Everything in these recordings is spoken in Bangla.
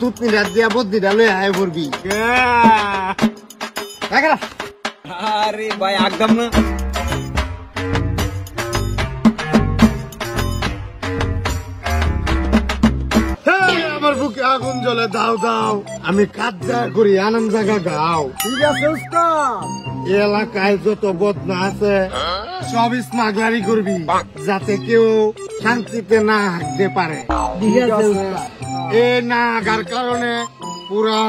তুতনি রাত দিয়া বদ্দি ডালে আয় পড়বি। আরে ভাই একদম না। আমার বুকে আগুন জ্বলে দাও দাও, আমি কাজা করি আনন্দ জায়গা গাও। ঠিক আছে উস্তাদ। এলাকায় যত বদনা আছে সব স্মাগলারি করবি, যাতে কেউ শান্তিতে না হাঁটতে পারে। ঠিক আছে উস্তাদ। এ না হাঁটার কারণে পুরা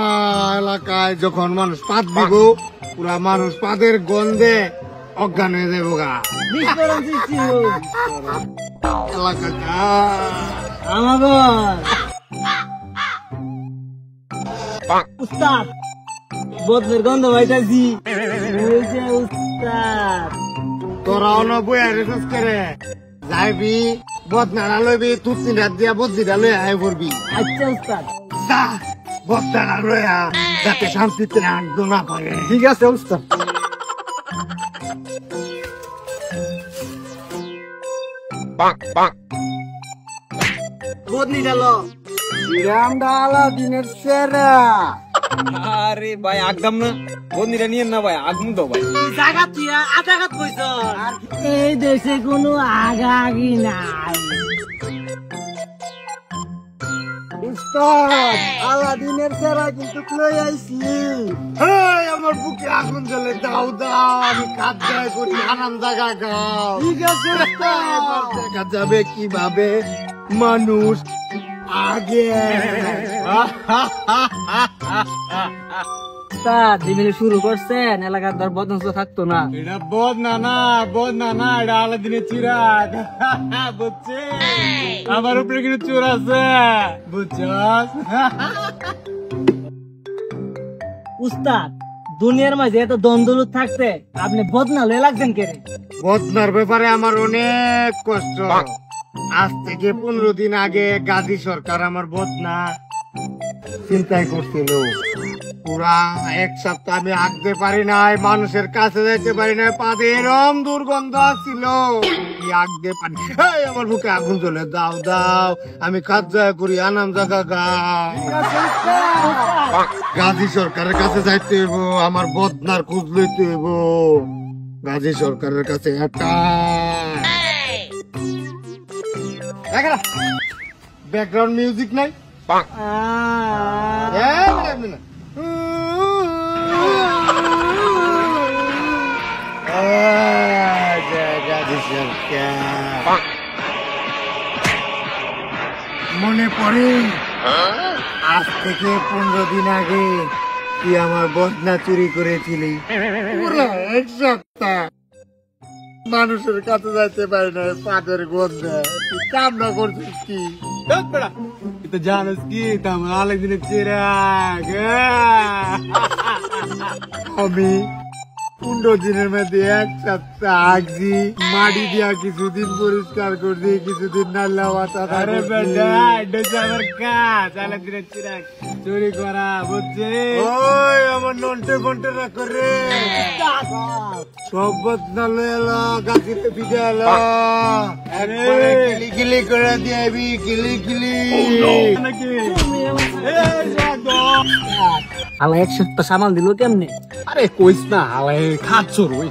এলাকায় যখন মানুষ পাত দিব, পুরা মানুষ পাদের গন্ধে অজ্ঞান হয়ে যাবো গা। বিস্ফোরণ সৃষ্টি হোক। এলাকা আমার উস্তাদ বদলের গন্ধ পাইতাছি। ওই যে উস্তাদ তোরাও না বইয়া রেসেস করে যাইবি, বদনাড়া লইবি, তুতনি রাত দিয়া বদ্দিটা লই আয় পড়বি। আচ্ছা উস্তাদ। যা বদনাড়া লইয়া, যাতে শান্তিতে হাঁটতে না পারে। ঠিক আছে উস্তাদ। বদনি ডালো রাম ডালা দিনের সেরা। আরে ভাই একদম না, বন্দিটা নিয়েন না ভাই, আগুন দাও ভাই। জায়গা তুই আঘাত কইছ। এই দেশে কোনো আগাগি নাই। উস্তাদ আলাদিনের সেরা কিন্তু লই আইছি। আমার বুকে আগুন জ্বলে দাও দাও, আমি কাজা করি আনন্দ জায়গা গাও। ঠিক আছে উস্তাদ। দেখা যাবে কিভাবে মানুষ আগে। উস্তাদ যেভাবে শুরু করছেন এলাকার দর বদনস থাকতো না। এটা বদনা না, এটা আলাদিনের চিরাগ। বুঝছে আমার উপরে কিন্তু চোর আছে, বুঝছস? উস্তাদ দুনিয়ার মাঝে এত দ্বন্দ্ব থাকতে আপনি বদনা লয়ে লাগছেন কে? বদনার ব্যাপারে আমার অনেক কষ্ট। আজ থেকে 15 দিন আগে গাজী সরকার আমার বদনা চিন্তাই করছিল। পুরা এক সপ্তাহ আমি হাঁটতে পারি নাই, মানুষের কাছে যাইতে পারি নাই, পাদে এরম দুর্গন্ধ ছিল। হাঁটতে পারি, আমার বুকে আগুন জ্বলে দাও দাও, আমি কাজা করি আনাম জায়গা গাও। গাজী সরকারের কাছে যাইতে হইব, আমার বদনার খোঁজ লইতে হইব। গাজী সরকারের কাছে একটা ব্যাকগ্রাউন্ড মিউজিক নাই। মনে পড়ে আজ থেকে 15 দিন আগে তুই আমার বদনা চুরি করেছিলি। পুরো এক সপ্তাহ মানুষের কাছে যাইতে পারি না, পাদের গন্ধে। তুই কামনা করছিস কি? তুই তো জানিস কি আমার আরেকদিনের চিরাগ। আমি 15 দিনের মধ্যে এক সপ্তাহ আগছি, মাটি দিয়া কিছুদিন পরিষ্কার করছি, কিছুদিন নাল্লা বাতা। আরে বেটা এটা আমার কাজ, আরেকদিনের চিরাগ চুরি করা, বুঝছে? ওই আমার নন্টে ফন্টে না করে সব বদনা লয়ে এলো, গাছিরে পিঠে এলো, একবারে কিলি কিলি করে দিবি, কিলি কিলি। আলা এক সপ্তাহ সামাল দিল কেমনে? আরে কইস না, হালাই খাচ্ছ রই।